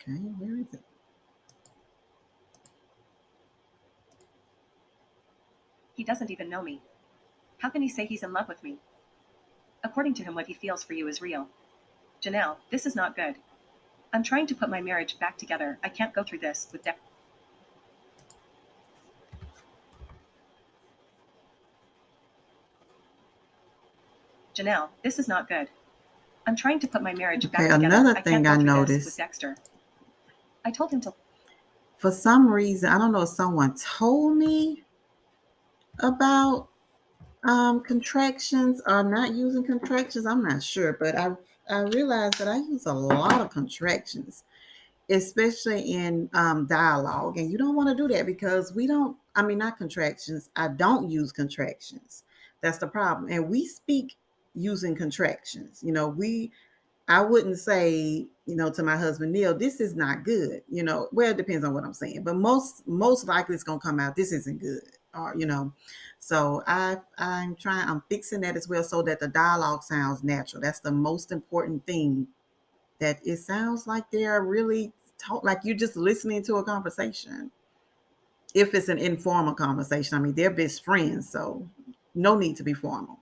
Okay, where is it? He doesn't even know me. How can he say he's in love with me? According to him, what he feels for you is real. Janelle, this is not good. I'm trying to put my marriage back together. I can't go through this with Janelle, this is not good. I'm trying to put my marriage Okay, back together. another I can't thing go I through this with noticed, Dexter. I told him to. for some reason, I don't know if someone told me about contractions or not using contractions. I'm not sure, but I realized that I use a lot of contractions, especially in dialogue, and you don't want to do that because we don't. I mean, not contractions. I don't use contractions. That's the problem, and we speak using contractions. I wouldn't say, to my husband, Neil, this is not good. Well, it depends on what I'm saying, but most likely it's gonna come out, this isn't good, or. So I'm fixing that as well so that the dialogue sounds natural. That's the most important thing. That it sounds like they're really like you're just listening to a conversation. If it's an informal conversation, I mean, they're best friends, so no need to be formal.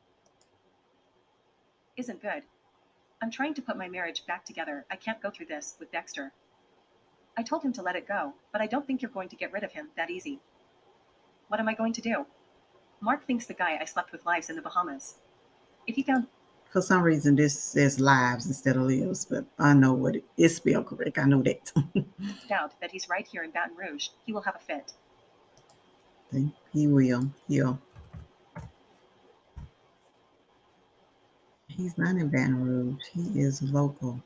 Isn't good. I'm trying to put my marriage back together. I can't go through this with Dexter. I told him to let it go, but I don't think you're going to get rid of him that easy. What am I going to do? Mark thinks the guy I slept with lives in the Bahamas. If he found For some reason, this says lives instead of lives, but I know what it is spelled correct. I know that. out that he's right here in Baton Rouge, he will have a fit. He will. He's not in Baton Rouge. He is local.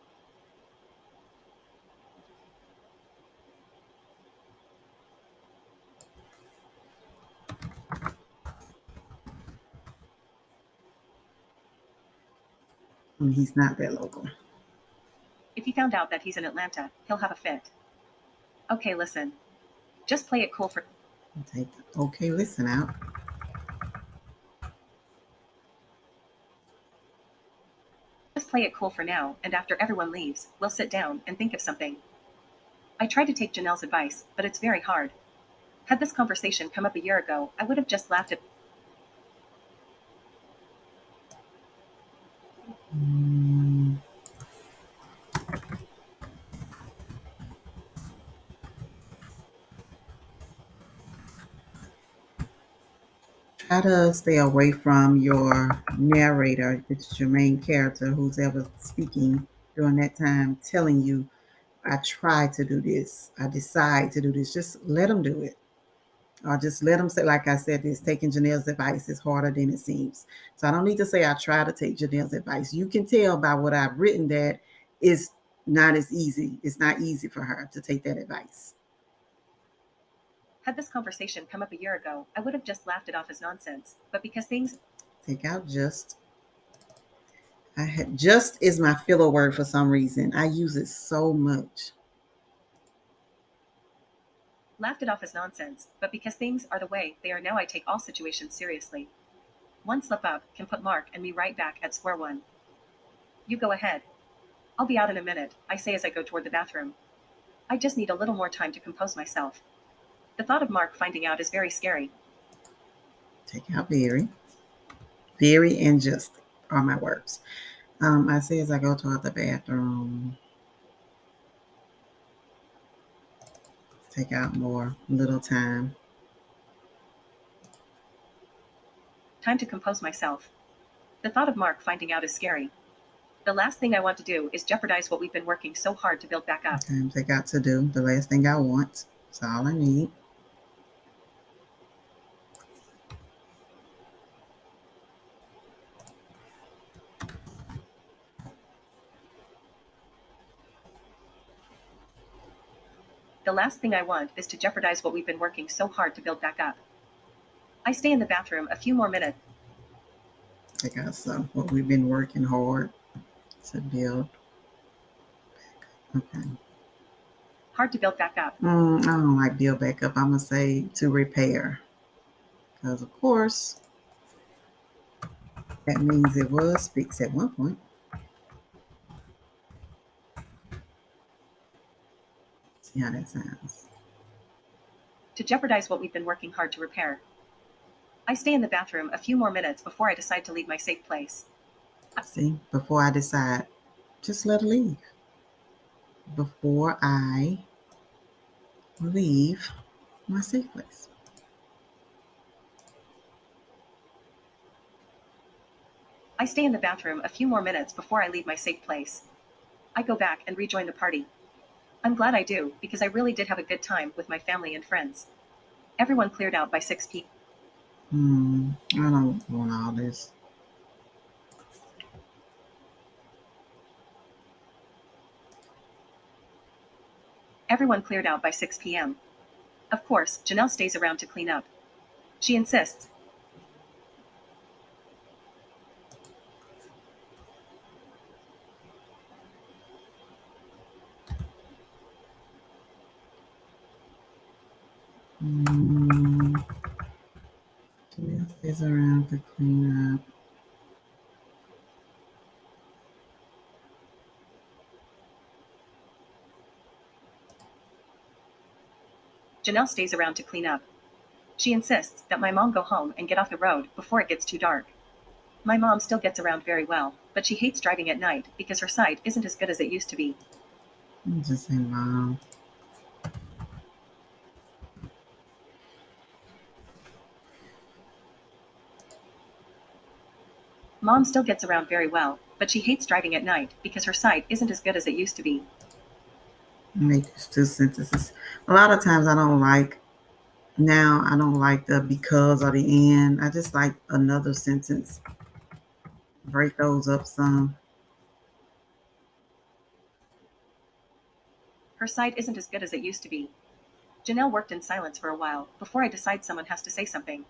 I mean, he's not that local. If he found out that he's in Atlanta, he'll have a fit. Okay, listen. Just play it cool for Take okay, listen out. just play it cool for now, and after everyone leaves, we'll sit down and think of something. I tried to take Janelle's advice, but it's very hard. Had this conversation come up a year ago, I would have just laughed at. Mm, Try to stay away from your narrator, which is your main character, who's ever speaking during that time, telling you, I try to do this, I decide to do this. Just let them do it. Or just let them say, like I said, this taking Janelle's advice is harder than it seems. So I don't need to say I try to take Janelle's advice. You can tell by what I've written that it's not as easy. It's not easy for her to take that advice. Had this conversation come up a year ago, I would have just laughed it off as nonsense. But because things Take out just. Just is my filler word for some reason. I use it so much. laughed it off as nonsense, but because things are the way they are now, I take all situations seriously. One slip up can put Mark and me right back at square one. You go ahead. I'll be out in a minute, I say as I go toward the bathroom. I just need a little more time to compose myself. The thought of Mark finding out is very scary. Take out very. Very and just are my words. I say as I go toward the bathroom, take out more, little time. Time to compose myself. The thought of Mark finding out is scary. The last thing I want to do is jeopardize what we've been working so hard to build back up. Sometimes I got to do the last thing I want. That's all I need. The last thing I want is to jeopardize what we've been working so hard to build back up. I stay in the bathroom a few more minutes. Take out some what we've been working hard to build. Okay. Hard to build back up. I don't like build back up. I'm gonna say to repair, because of course that means it was fixed at one point. See how that sounds. To jeopardize what we've been working hard to repair. I stay in the bathroom a few more minutes before I decide to leave my safe place. See, before I decide, just let her leave. Before I leave my safe place. I stay in the bathroom a few more minutes before I leave my safe place. I go back and rejoin the party. I'm glad I do, because I really did have a good time with my family and friends. Everyone cleared out by 6 p.m. I don't want all this. Everyone cleared out by 6 p.m. Of course, Janelle stays around to clean up. She insists. Mm, Janelle stays around to clean up. Janelle stays around to clean up. She insists that my mom go home and get off the road before it gets too dark. My mom still gets around very well, but she hates driving at night because her sight isn't as good as it used to be. I'm just say mom. Mom still gets around very well, but she hates driving at night because her sight isn't as good as it used to be. Make these two sentences. A lot of times I don't like the because or the and. I just like another sentence. Break those up some. Her sight isn't as good as it used to be. Janelle worked in silence for a while before I decide someone has to say something.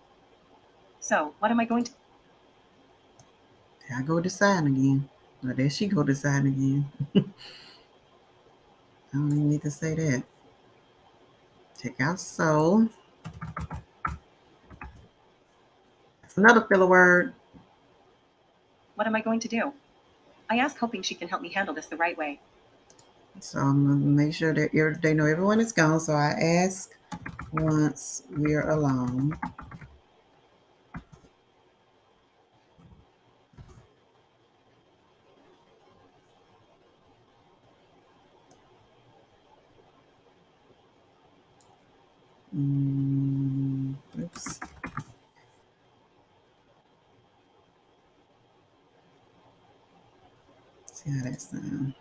So, what am I going to? There I go deciding again. Or there she go deciding again. I don't even need to say that. Check out so. That's another filler word. What am I going to do? I ask, hoping she can help me handle this the right way. So I'm gonna make sure that they know everyone is gone. So I ask once we're alone. Oops. See how that sounds.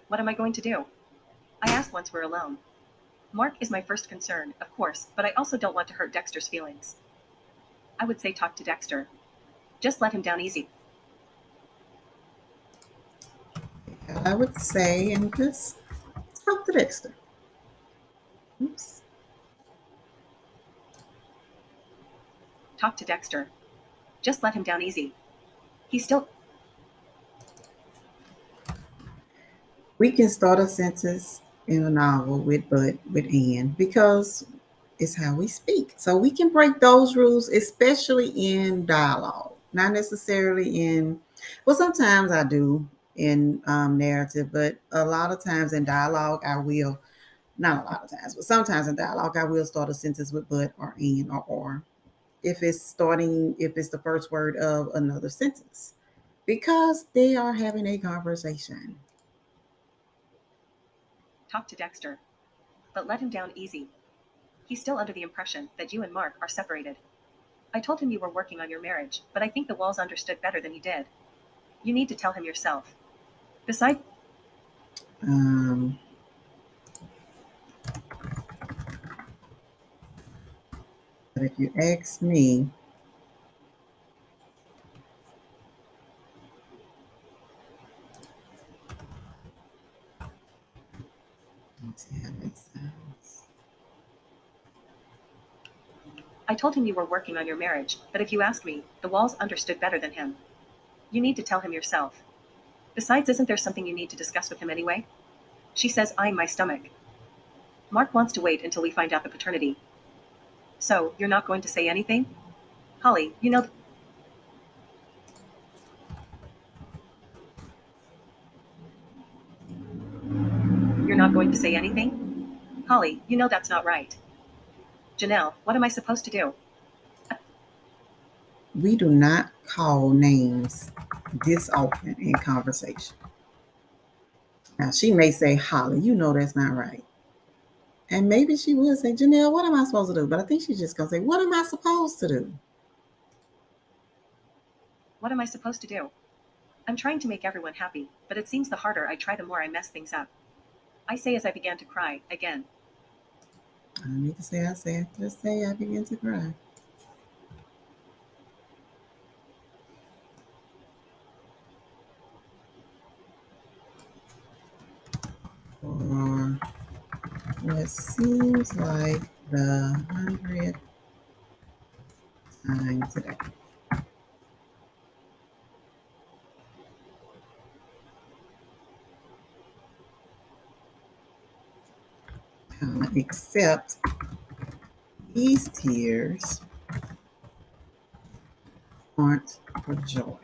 What am I going to do? I ask once we're alone. Mark is my first concern, of course, but I also don't want to hurt Dexter's feelings. I would say talk to Dexter. Just let him down easy. I would say and just talk to Dexter. Oops. Talk to Dexter. Just let him down easy. He's still. We can start a sentence in a novel with and because it's how we speak. So we can break those rules, especially in dialogue, not necessarily in. Well, sometimes I do in narrative, but a lot of times in dialogue, I will. Not a lot of times, but sometimes in dialogue, I will start a sentence with but or and or if it's the first word of another sentence because they are having a conversation. Talk to Dexter. But let him down easy. He's still under the impression that you and Mark are separated. I told him you were working on your marriage, but I think the walls understood better than he did. You need to tell him yourself. Besides, Um, but if you ask me, let's see how that sounds. I told him you were working on your marriage, but if you ask me, the walls understood better than him. You need to tell him yourself. Besides, isn't there something you need to discuss with him anyway? She says, eyeing my stomach. Mark wants to wait until we find out the paternity. So, you're not going to say anything? Holly, you know, you're not going to say anything? Holly, you know that's not right. Janelle, what am I supposed to do? We do not call names this often in conversation. Now, she may say, Holly, you know that's not right. And maybe she would say, Janelle, what am I supposed to do? But I think she's just going to say, what am I supposed to do? What am I supposed to do? I'm trying to make everyone happy, but it seems the harder I try, the more I mess things up. I say as I began to cry again. I don't need to say I said. Just say I begin to cry. For what seems like the 100th time today. Accept these tears aren't for joy.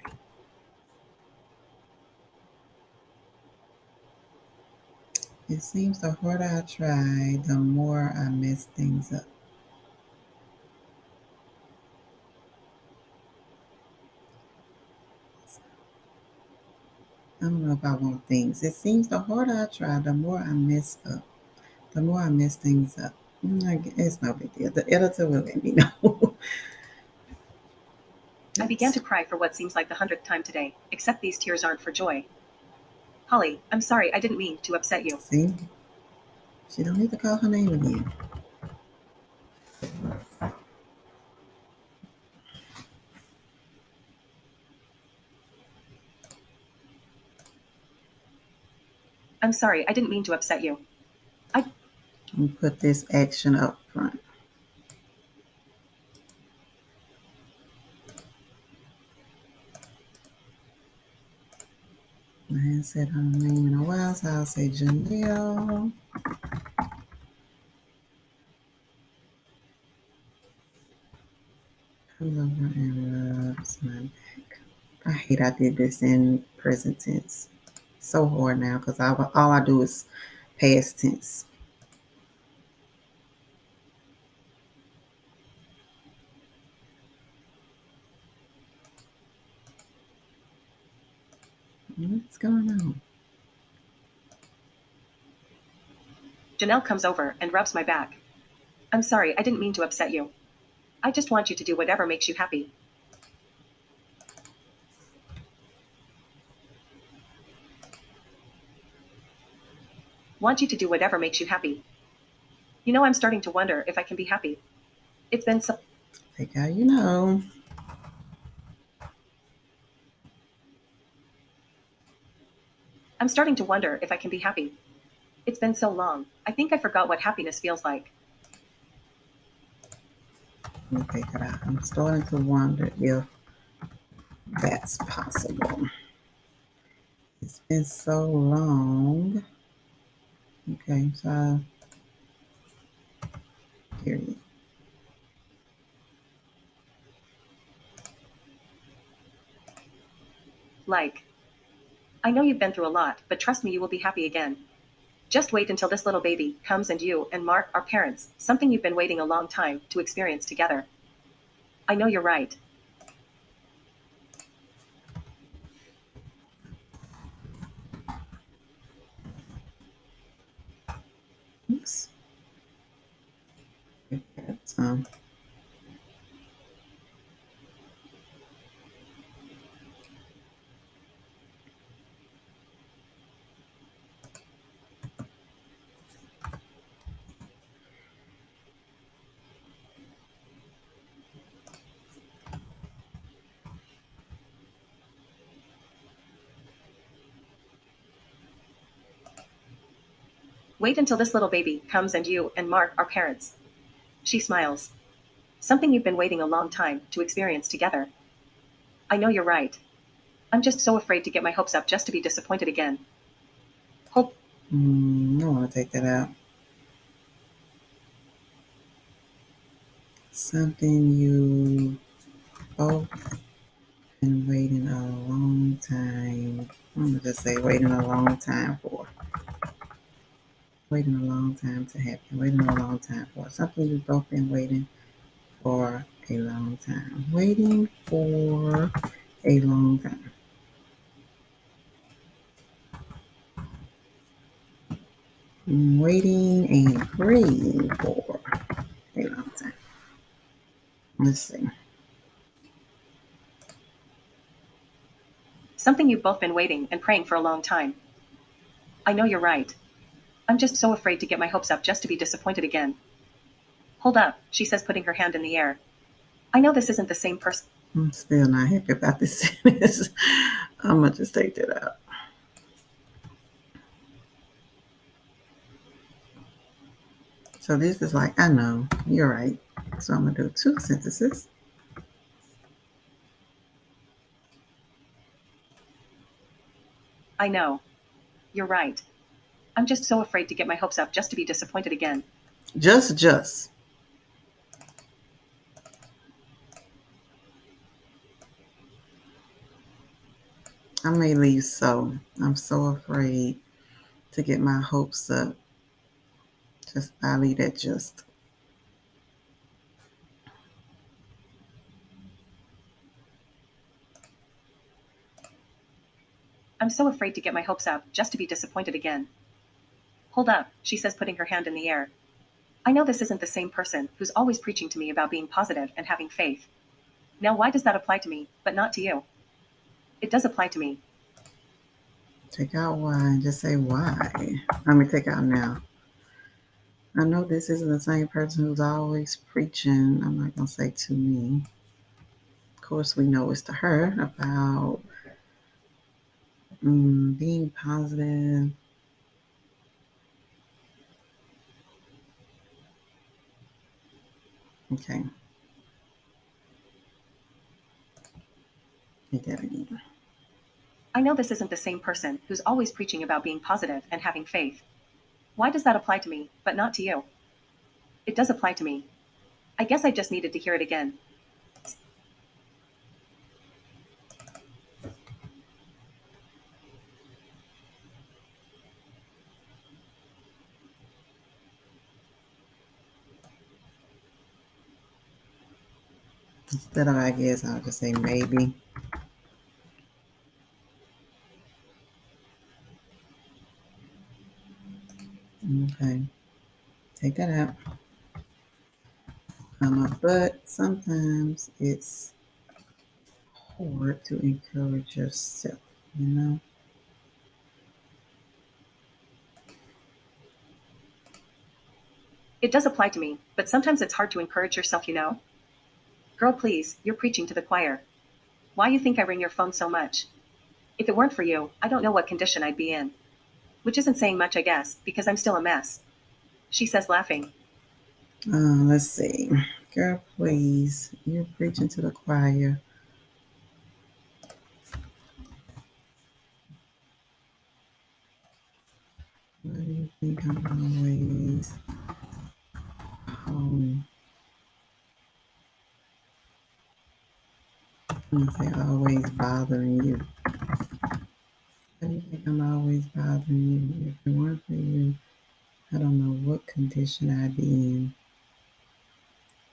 It seems the harder I try, the more I mess things up. I don't know if I want things. It seems the harder I try, the more I mess up. The more I mess things up. It's no big deal. The editor will let me know. I began to cry for what seems like the 100th time today, except these tears aren't for joy. Holly, I'm sorry, I didn't mean to upset you. See? She don't need to call her name again. I'm sorry, I didn't mean to upset you. And put this action up front. I haven't said her name in a while, so I'll say Janelle. Comes over and rubs my back. I hate I did this in present tense. So hard now because all I do is past tense. What's going on? Janelle comes over and rubs my back. I'm sorry, I didn't mean to upset you. I just want you to do whatever makes you happy. Want you to do whatever makes you happy. You know, I'm starting to wonder if I can be happy. It's been so. Take out, you know. I'm starting to wonder if I can be happy. It's been so long. I think I forgot what happiness feels like. Let me take it out. I'm starting to wonder if that's possible. It's been so long. Okay, so period. Like, I know you've been through a lot, but trust me, you will be happy again. Just wait until this little baby comes and you and Mark are parents, something you've been waiting a long time to experience together. I know you're right. Oops. That's, Wait until this little baby comes and you and Mark are parents. She smiles. Something you've been waiting a long time to experience together. I know you're right. I'm just so afraid to get my hopes up just to be disappointed again. Hope. I want to take that out. Something you both been waiting a long time. I'm gonna just say waiting a long time for. waiting a long time to happen. Waiting a long time for something you've both been waiting for a long time. Waiting for a long time. Waiting and praying for a long time. Let's see. Something you've both been waiting and praying for a long time. I know you're right. I'm just so afraid to get my hopes up just to be disappointed again. Hold up, she says, putting her hand in the air. I know this isn't the same person. I'm still not happy about this sentence. I'm going to just take that out. So this is like, I know, you're right. So I'm going to do 2 sentences. I know. You're right. I'm just so afraid to get my hopes up just to be disappointed again. Just. I may leave so. I'm so afraid to get my hopes up. Just, I'll leave that just. I'm so afraid to get my hopes up just to be disappointed again. Hold up, she says, putting her hand in the air. I know this isn't the same person who's always preaching to me about being positive and having faith. Now, why does that apply to me, but not to you? It does apply to me. Take out why and just say why. Let me take out now. I know this isn't the same person who's always preaching. I'm not going to say to me. Of course, we know it's to her about being positive. Okay. Hit that again. I know this isn't the same person who's always preaching about being positive and having faith. Why does that apply to me, but not to you? It does apply to me. I guess I just needed to hear it again. Instead of I guess, I'll just say maybe. Okay. Take that out. But sometimes it's hard to encourage yourself, you know? It does apply to me, but sometimes it's hard to encourage yourself, you know? Girl, please, you're preaching to the choir. Why you think I ring your phone so much? If it weren't for you, I don't know what condition I'd be in. Which isn't saying much, I guess, because I'm still a mess. She says, laughing. Let's see. Girl, please, you're preaching to the choir. Why do you think I'm always home? I'm gonna say always bothering you. Why do you think I'm always bothering you? If it weren't for you, I don't know what condition I'd be in.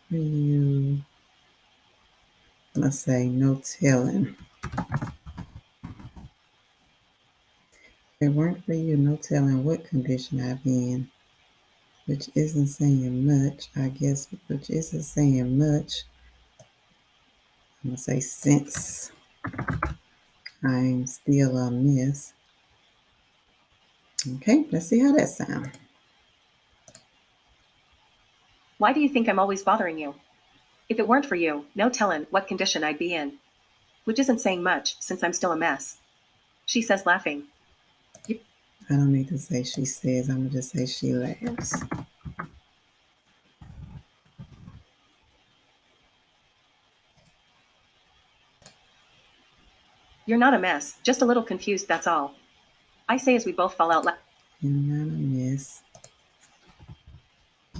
For you, let's say no telling. If it weren't for you, no telling what condition I'd be in. Which isn't saying much, I guess, which isn't saying much. I'm gonna say since I'm still a mess. Okay, let's see how that sounds. Why do you think I'm always bothering you? If it weren't for you, no telling what condition I'd be in. Which isn't saying much, since I'm still a mess. She says, laughing. I don't need to say she says, I'm gonna just say she laughs. You're not a mess, just a little confused, that's all. I say as we both fall out laughing. You're not a mess.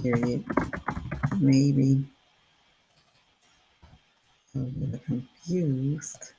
Period. Maybe a little confused.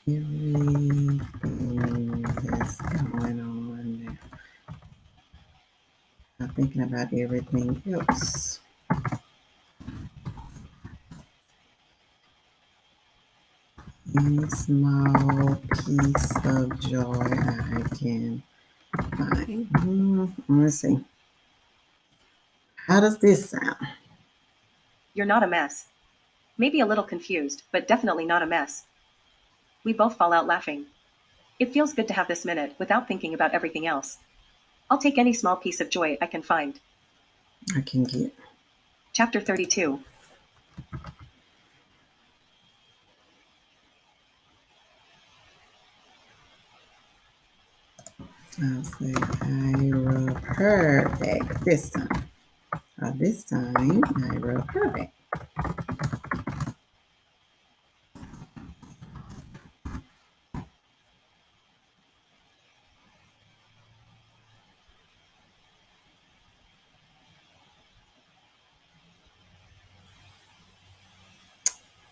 everything that's going on now. I'm thinking about everything else. Any small piece of joy I can find. Let's see. How does this sound? You're not a mess. Maybe a little confused, but definitely not a mess. We both fall out laughing. It feels good to have this minute without thinking about everything else. I'll take any small piece of joy I can find. I can get. Chapter 32. I'll say I rub her back this time. This time I rub her back.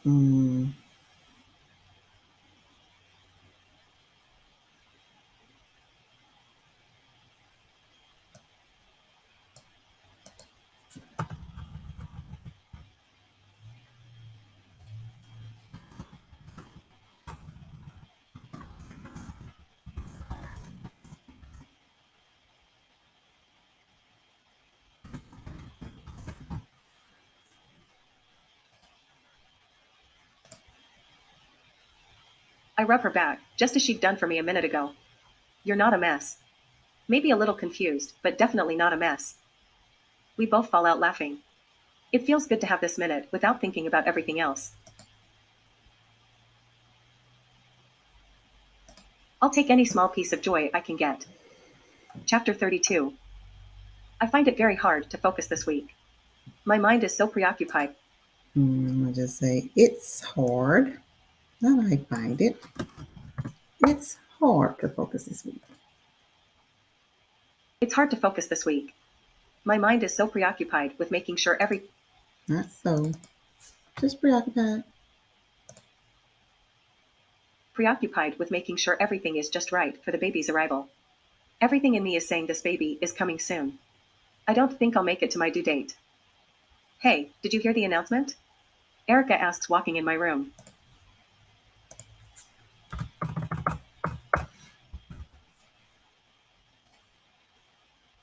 Mm, I rub her back, just as she'd done for me a minute ago. You're not a mess. Maybe a little confused, but definitely not a mess. We both fall out laughing. It feels good to have this minute without thinking about everything else. I'll take any small piece of joy I can get. Chapter 32. I find it very hard to focus this week. My mind is so preoccupied. I'm gonna just say it's hard. Not I find it. It's hard to focus this week. It's hard to focus this week. My mind is so preoccupied with making sure Not so. Just preoccupied. everything is just right for the baby's arrival. Everything in me is saying this baby is coming soon. I don't think I'll make it to my due date. Hey, did you hear the announcement? Erica asks, walking in my room.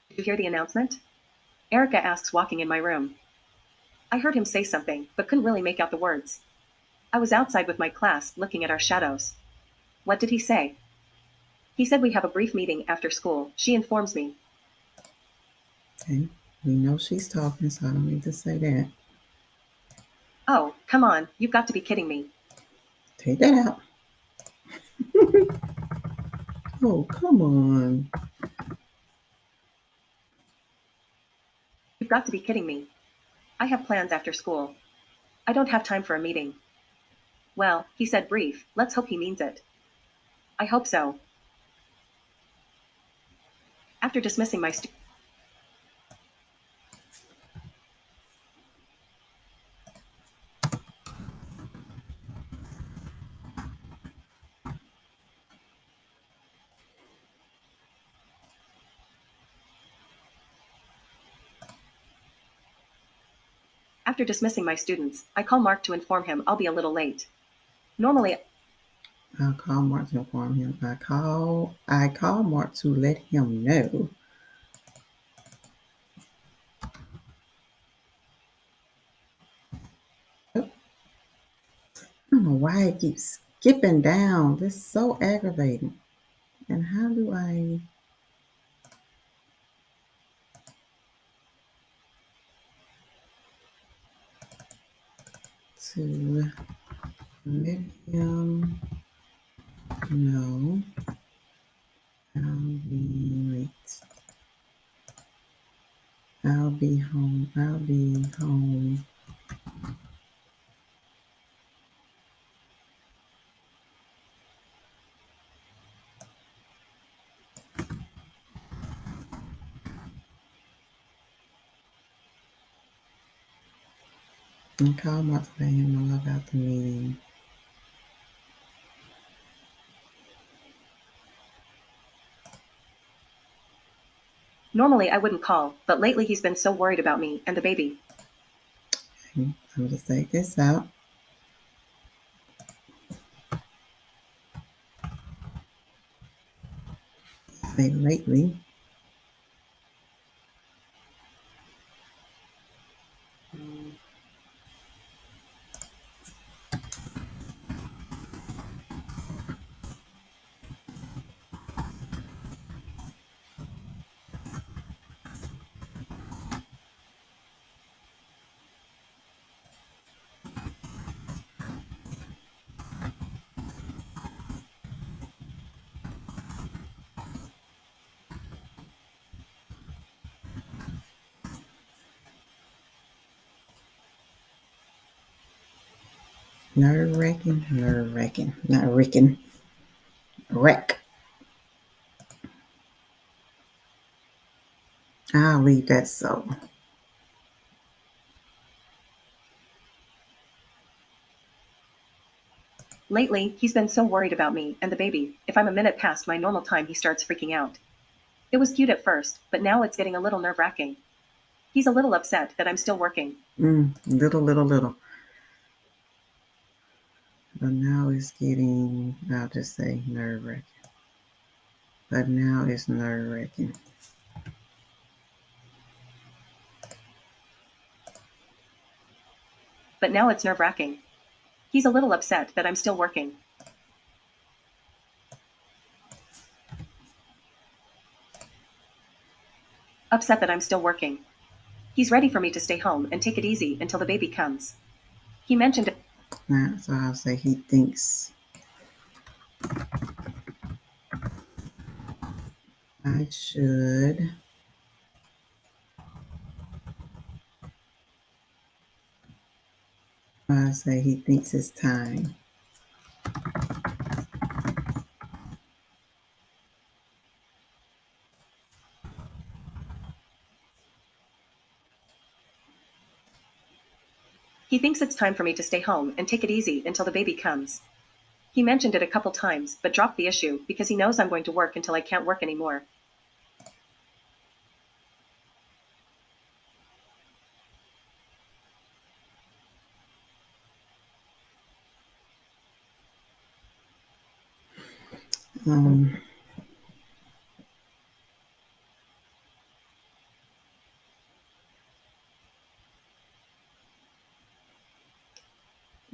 Did you hear the announcement? Erica asks, walking in my room. I heard him say something, but couldn't really make out the words. I was outside with my class, looking at our shadows. What did he say? He said we have a brief meeting after school, she informs me. Okay. We know she's talking, so I don't need to say that. Oh, come on, you've got to be kidding me. Take that out. Oh, come on. You've got to be kidding me. I have plans after school. I don't have time for a meeting. Well, he said brief, let's hope he means it. I hope so. After dismissing my stu- After dismissing my students, I call Mark to inform him I'll be a little late. Normally, I'll call Mark to inform him. I call Mark to let him know. Oh, I don't know why it keeps skipping down. This is so aggravating. And how do I to let him know I'll be late. I'll be home. I'll be home. And call Mark to let him know about the meeting. Normally I wouldn't call, but lately he's been so worried about me and the baby. I'll just take this out. Say lately. Nerve wracking, nerve wracking, not wrecking, wreck. I'll leave that so. Lately, he's been so worried about me and the baby. If I'm a minute past my normal time, he starts freaking out. It was cute at first, but now it's getting a little nerve wracking. He's a little upset that I'm still working. Little, little, little. But now it's getting, I'll just say nerve wracking. But now it's nerve wracking. But now it's nerve wracking. He's a little upset that I'm still working. Upset that I'm still working. He's ready for me to stay home and take it easy until the baby comes. He mentioned it. So I'll say he thinks I should. I'll say he thinks it's time. He thinks it's time for me to stay home and take it easy until the baby comes. He mentioned it a couple times, but dropped the issue because he knows I'm going to work until I can't work anymore. Um,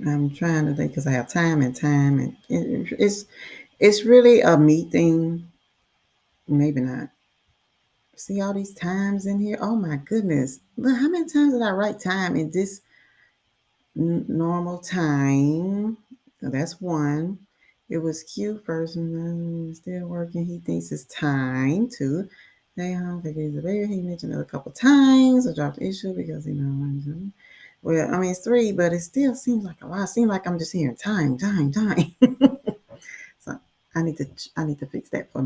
I'm trying to think because I have time and time, and it's really a me thing. Maybe not. See all these times in here. Oh my goodness! Look how many times did I write time in this normal time? So that's one. It was cute first, and then still working. He thinks it's time to stay home. Take it easy, baby. He mentioned it a couple times. I dropped the issue because well, I mean it's three, but it still seems like a lot. It seems like I'm just hearing time, time, time. So I need to fix that for